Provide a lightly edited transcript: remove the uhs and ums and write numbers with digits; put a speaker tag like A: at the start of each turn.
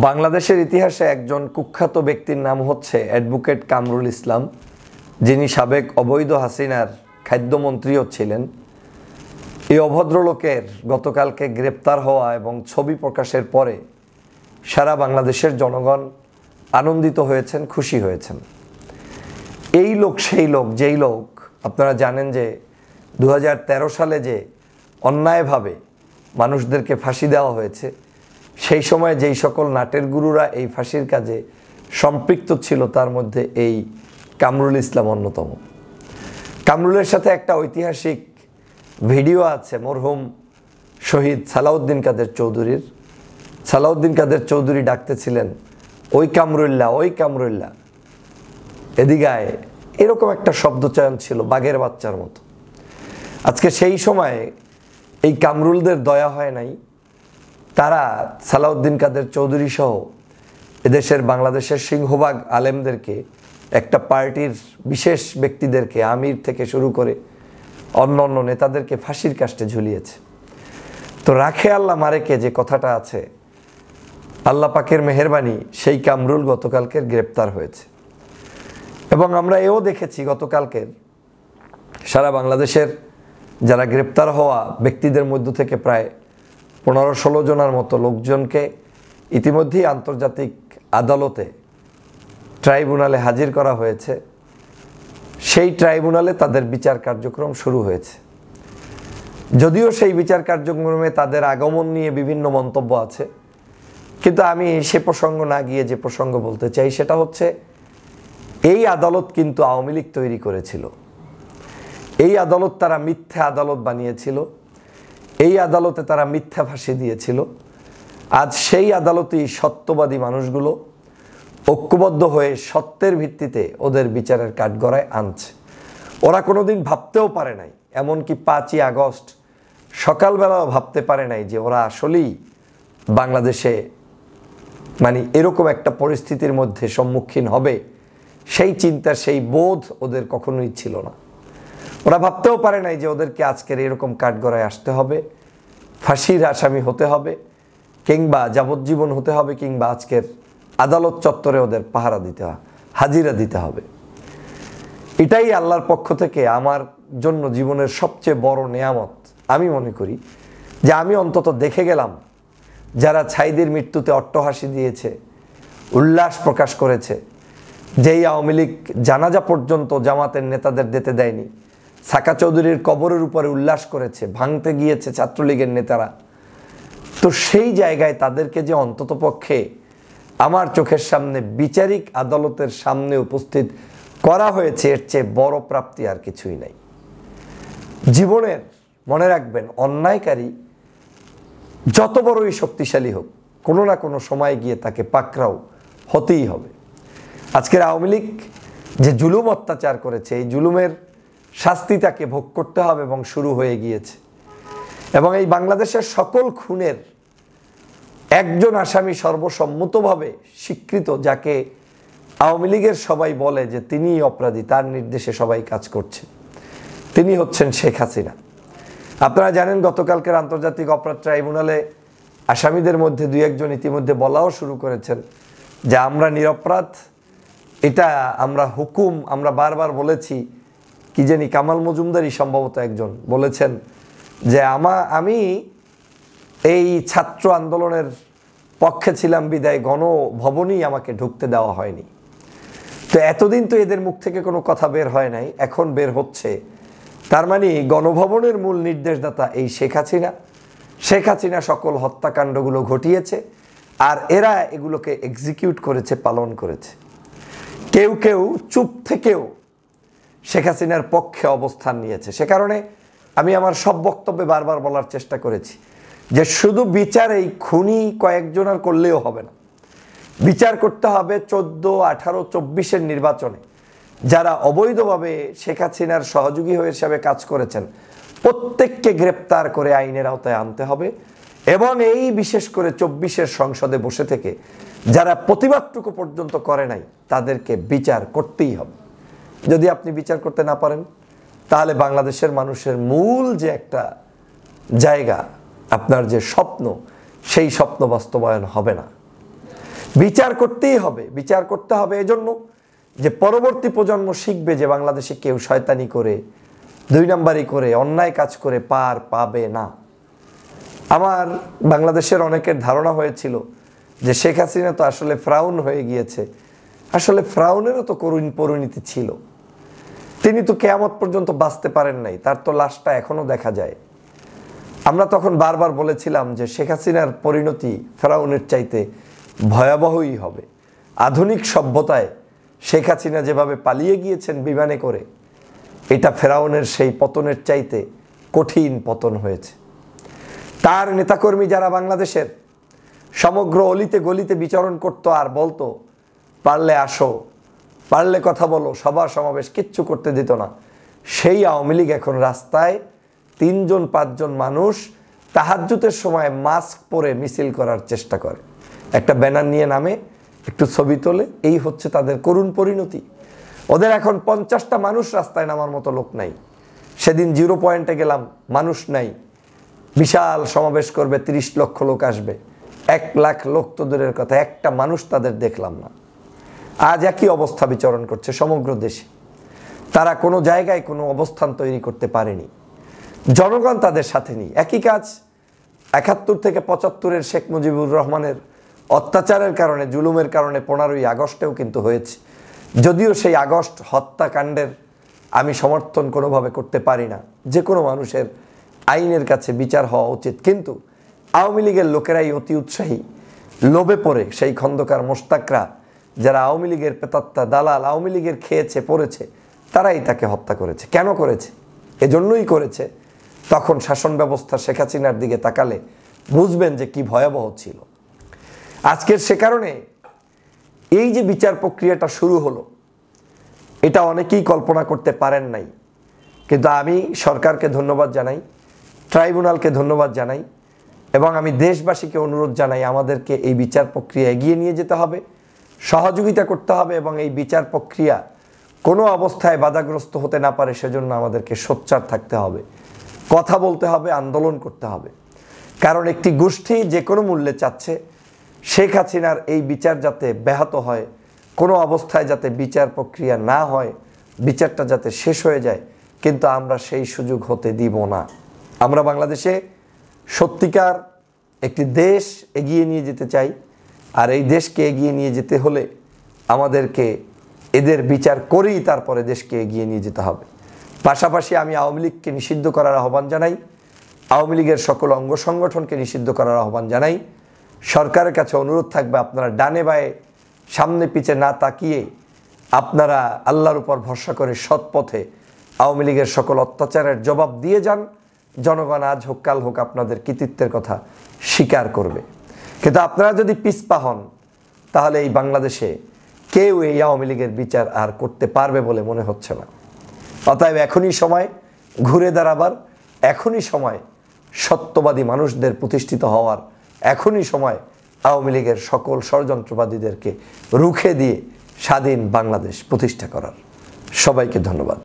A: বাংলাদেশের ইতিহাসে একজন কুখ্যাত ব্যক্তির নাম হচ্ছে অ্যাডভোকেট কামরুল ইসলাম, যিনি সাবেক অবৈধ হাসিনার খাদ্যমন্ত্রীও ছিলেন। এই অভদ্রলোকের গতকালকে গ্রেপ্তার হওয়া এবং ছবি প্রকাশের পরে সারা বাংলাদেশের জনগণ আনন্দিত হয়েছেন, খুশি হয়েছেন। এই লোক সেই লোক, যেই লোক আপনারা জানেন যে 2013 সালে যে অন্যায়ভাবে মানুষদেরকে ফাঁসি দেওয়া হয়েছে, সেই সময় যেই সকল নাটের গুরুরা এই ফাঁসির কাজে সম্পৃক্ত ছিল তার মধ্যে এই কামরুল ইসলাম অন্যতম। কামরুলের সাথে একটা ঐতিহাসিক ভিডিও আছে মরহুম শহীদ সালাউদ্দিন কাদের চৌধুরীর। সালাউদ্দিন কাদের চৌধুরী ডাকতেছিলেন, ওই কামরুল্লাহ, ওই কামরুল্লাহ, এদিগায়, এরকম একটা শব্দচয়ন ছিল বাঘের বাচ্চার মতো। আজকে সেই সময় এই কামরুলদের দয়া হয় নাই, তারা সালাউদ্দিন কাদের চৌধুরী সহ এদেশের বাংলাদেশের সিংহভাগ আলেমদেরকে, একটা পার্টির বিশেষ ব্যক্তিদেরকে, আমির থেকে শুরু করে অন্য অন্য নেতাদেরকে ফাঁসির কাস্টে ঝুলিয়েছে। তো রাখে আল্লাহ মারেকে যে কথাটা আছে, আল্লাহ পাকের মেহেরবানি, সেই কামরুল গতকালকের গ্রেপ্তার হয়েছে। এবং আমরা এও দেখেছি গতকালকের সারা বাংলাদেশের যারা গ্রেপ্তার হওয়া ব্যক্তিদের মধ্য থেকে প্রায় 15-16 জনের মতো লোকজনকে ইতিমধ্যেই আন্তর্জাতিক আদালতে, ট্রাইব্যুনালে হাজির করা হয়েছে। সেই ট্রাইব্যুনালে তাদের বিচার কার্যক্রম শুরু হয়েছে। যদিও সেই বিচার কার্যক্রমে তাদের আগমন নিয়ে বিভিন্ন মন্তব্য আছে, কিন্তু আমি সে প্রসঙ্গ না গিয়ে যে প্রসঙ্গ বলতে চাই সেটা হচ্ছে, এই আদালত কিন্তু আওয়ামী লীগ তৈরি করেছিল। এই আদালত তারা মিথ্যা আদালত বানিয়েছিল, এই আদালতে তারা মিথ্যা ফাঁসি দিয়েছিল। আজ সেই আদালতেই সত্যবাদী মানুষগুলো ঐক্যবদ্ধ হয়ে সত্যের ভিত্তিতে ওদের বিচারের কাঠগড়ায় আনছে। ওরা কোনোদিন ভাবতেও পারে নাই, এমনকি 5ই আগস্ট সকালবেলাও ভাবতে পারে নাই যে ওরা আসলেই বাংলাদেশে এরকম একটা পরিস্থিতির মধ্যে সম্মুখীন হবে। সেই চিন্তা, সেই বোধ ওদের কখনোই ছিল না। ওরা ভাবতেও পারে নাই যে ওদেরকে আজকের এরকম কাঠগড়ায় আসতে হবে, ফাঁসির আসামি হতে হবে, কিংবা যাবজ্জীবন হতে হবে, কিংবা আজকের আদালত চত্বরে ওদের পাহারা দিতে হবে, হাজিরা দিতে হবে। এটাই আল্লাহর পক্ষ থেকে আমার জন্য জীবনের সবচেয়ে বড় নেয়ামত আমি মনে করি, যে আমি অন্তত দেখে গেলাম যারা ছাইদের মৃত্যুতে অট্টহাসি দিয়েছে, উল্লাস প্রকাশ করেছে, যেই আওয়ামী লীগ জানাজা পর্যন্ত জামাতের নেতাদের দিতে দেয়নি, সাকা চৌধুরীর কবরের উপরে উল্লাস করেছে, ভাঙতে গিয়েছে ছাত্রলীগের নেতারা। তো সেই জায়গায় তাদেরকে যে অন্ততপক্ষে আমার চোখের সামনে বিচারিক আদালতের সামনে উপস্থিত করা হয়েছে, এর চেয়ে বড় প্রাপ্তি আর কিছুই নাই জীবনের। মনে রাখবেন, অন্যায়কারী যত বড়ই শক্তিশালী হোক, কোনো না কোনো সময় গিয়ে তাকে পাকড়াও হতেই হবে। আজকের আওয়ামী লীগ যে জুলুম অত্যাচার করেছে, এই জুলুমের শাস্তি তাকে ভোগ করতে হবে এবং শুরু হয়ে গিয়েছে। এবং এই বাংলাদেশের সকল খুনের একজন আসামি সর্বসম্মতভাবে স্বীকৃত, যাকে আওয়ামী লীগের সবাই বলে যে তিনিই অপরাধী, তার নির্দেশে সবাই কাজ করছে, তিনি হচ্ছেন শেখ হাসিনা। আপনারা জানেন গতকালকের আন্তর্জাতিক অপরাধ ট্রাইব্যুনালে আসামিদের মধ্যে 2-1 জন ইতিমধ্যে বলাও শুরু করেছেন যে আমরা নিরপরাধ, এটা আমরা হুকুম, আমরা বারবার বলেছি। কি জানি কামাল মজুমদারই সম্ভবত একজন বলেছেন যে আমি এই ছাত্র আন্দোলনের পক্ষে ছিলাম বিদায় গণভবনই আমাকে ঢুকতে দেওয়া হয়নি। তো এতদিন তো এদের মুখ থেকে কোনো কথা বের হয় নাই, এখন বের হচ্ছে। তার মানে গণভবনের মূল নির্দেশদাতা এই শেখ হাসিনা। শেখ হাসিনা সকল হত্যাকাণ্ডগুলো ঘটিয়েছে, আর এরা এগুলোকে এক্সিকিউট করেছে, পালন করেছে। কেউ কেউ চুপ থেকেও শেখ হাসিনার পক্ষে অবস্থান নিয়েছে। সে কারণে আমি আমার সব বক্তব্যে বারবার বলার চেষ্টা করেছি যে শুধু বিচার এই খুনি কয়েকজনের করলেও হবে না, বিচার করতে হবে 14, 18, 24-এর নির্বাচনে যারা অবৈধভাবে শেখ হাসিনার সহযোগী হিসেবে কাজ করেছেন, প্রত্যেককে গ্রেপ্তার করে আইনের আওতায় আনতে হবে। এবং এই বিশেষ করে 24-এর সংসদে বসে থেকে যারা প্রতিবাদটুকু পর্যন্ত করে নাই, তাদেরকে বিচার করতেই হবে। যদি আপনি বিচার করতে না পারেন, তাহলে বাংলাদেশের মানুষের মূল যে একটা জায়গা, আপনার যে স্বপ্ন, সেই স্বপ্ন বাস্তবায়ন হবে না। বিচার করতেই হবে, বিচার করতে হবে এজন্য যে পরবর্তী প্রজন্ম শিখবে যে বাংলাদেশে কেউ শয়তানি করে, দুই নাম্বারি করে, অন্যায় কাজ করে পার পাবে না। আমার বাংলাদেশের অনেকের ধারণা হয়েছিল যে শেখ হাসিনা তো আসলে ফ্রাউন হয়ে গিয়েছে। আসলে ফ্রাউনেরও তো করুণ পরিণতি ছিল, তিনি তো কিয়ামত পর্যন্ত বাঁচতে পারেন নাই, তার তো লাশটা এখনো দেখা যায়। আমরা তখন বারবার বলেছিলাম যে শেখ হাসিনার পরিণতি ফেরাউনের চাইতে ভয়াবহই হবে। আধুনিক সভ্যতায় শেখ হাসিনা যেভাবে পালিয়ে গিয়েছেন বিমানে করে, এটা ফেরাউনের সেই পতনের চাইতে কঠিন পতন হয়েছে। তার নেতাকর্মী যারা বাংলাদেশের সমগ্র অলিতে গলিতে বিচরণ করত আর বলতো পারলে আসো, পারলে কথা বলো, সভা সমাবেশ কিচ্ছু করতে দিত না, সেই আওয়ামী লীগ এখন রাস্তায় 3-5 মানুষ তাহাজ্জুদের সময় মাস্ক পরে মিছিল করার চেষ্টা করে, একটা ব্যানার নিয়ে নামে, একটু ছবি তোলে, এই হচ্ছে তাদের করুণ পরিণতি। ওদের এখন 50টা মানুষ রাস্তায় নামার মতো লোক নাই। সেদিন 0 পয়েন্টে গেলাম, মানুষ নাই, বিশাল সমাবেশ করবে, 30 লক্ষ লোক আসবে, 1 লাখ লোক তো দূরের কথা, একটা মানুষ তাদের দেখলাম না। আজ একই অবস্থা বিচরণ করছে সমগ্র দেশে। তারা কোনো জায়গায় কোনো অবস্থান তৈরি করতে পারেনি, জনগণ তাদের সাথে নেই। একই কাজ 71 থেকে 75-এর শেখ মুজিবুর রহমানের অত্যাচারের কারণে, জুলুমের কারণে 15ই আগস্টেও কিন্তু হয়েছে। যদিও সেই আগস্ট হত্যাকাণ্ডের আমি সমর্থন কোনোভাবে করতে পারি না, যে কোনো মানুষের আইনের কাছে বিচার হওয়া উচিত, কিন্তু আওয়ামী লীগের লোকেরাই অতি উৎসাহী, লোভে পড়ে সেই খন্দকার মোশতাকরা, যারা আওয়ামী লীগের প্রেতাত্মা দালাল, আওয়ামী লীগের খেয়েছে পড়েছে, তারাই তাকে হত্যা করেছে। কেন করেছে? এজন্যই করেছে, তখন শাসন ব্যবস্থা শেখ হাসিনার দিকে তাকালে বুঝবেন যে কি ভয়াবহ ছিল। আজকের সে কারণে এই যে বিচার প্রক্রিয়াটা শুরু হলো, এটা অনেকেই কল্পনা করতে পারেন নাই, কিন্তু আমি সরকারকে ধন্যবাদ জানাই, ট্রাইব্যুনালকে ধন্যবাদ জানাই, এবং আমি দেশবাসীকে অনুরোধ জানাই আমাদেরকে এই বিচার প্রক্রিয়া এগিয়ে নিয়ে যেতে হবে, সহযোগিতা করতে হবে, এবং এই বিচার প্রক্রিয়া কোনো অবস্থায় বাধাগ্রস্ত হতে না পারে সেজন্য আমাদেরকে সোচ্চার থাকতে হবে, কথা বলতে হবে, আন্দোলন করতে হবে। কারণ একটি গোষ্ঠী যে কোনো মূল্যে চাচ্ছে শেখ হাসিনার এই বিচার যাতে ব্যাহত হয়, কোনো অবস্থায় যাতে বিচার প্রক্রিয়া না হয়, বিচারটা যাতে শেষ হয়ে যায়, কিন্তু আমরা সেই সুযোগ হতে দিব না। আমরা বাংলাদেশে সত্যিকার একটি দেশ এগিয়ে নিয়ে যেতে চাই, আর এই দেশকে এগিয়ে নিয়ে যেতে হলে আমাদেরকে এদের বিচার করেই তারপরে দেশকে এগিয়ে নিয়ে যেতে হবে। পাশাপাশি আমি আওয়ামী লীগকে নিষিদ্ধ করার আহ্বান জানাই, আওয়ামী লীগের সকল অঙ্গ সংগঠনকে নিষিদ্ধ করার আহ্বান জানাই। সরকারের কাছে অনুরোধ থাকবে, আপনারা ডানে বায়ে সামনে পিছে না তাকিয়ে আপনারা আল্লাহর উপর ভরসা করে সৎ পথে আওয়ামী লীগের সকল অত্যাচারের জবাব দিয়ে যান। জনগণ আজ হোক কাল হোক আপনাদের কৃতিত্বের কথা স্বীকার করবে। কিন্তু আপনারা যদি পিছপা হন, তাহলে এই বাংলাদেশে কেউ এই আওয়ামী লীগের বিচার আর করতে পারবে বলে মনে হচ্ছে না। অতএব এখনই সময় ঘুরে দাঁড়াবার, এখনই সময় সত্যবাদী মানুষদের প্রতিষ্ঠিত হওয়ার, এখনই সময় আওয়ামী লীগের সকল ষড়যন্ত্রবাদীদেরকে রুখে দিয়ে স্বাধীন বাংলাদেশ প্রতিষ্ঠা করার। সবাইকে ধন্যবাদ।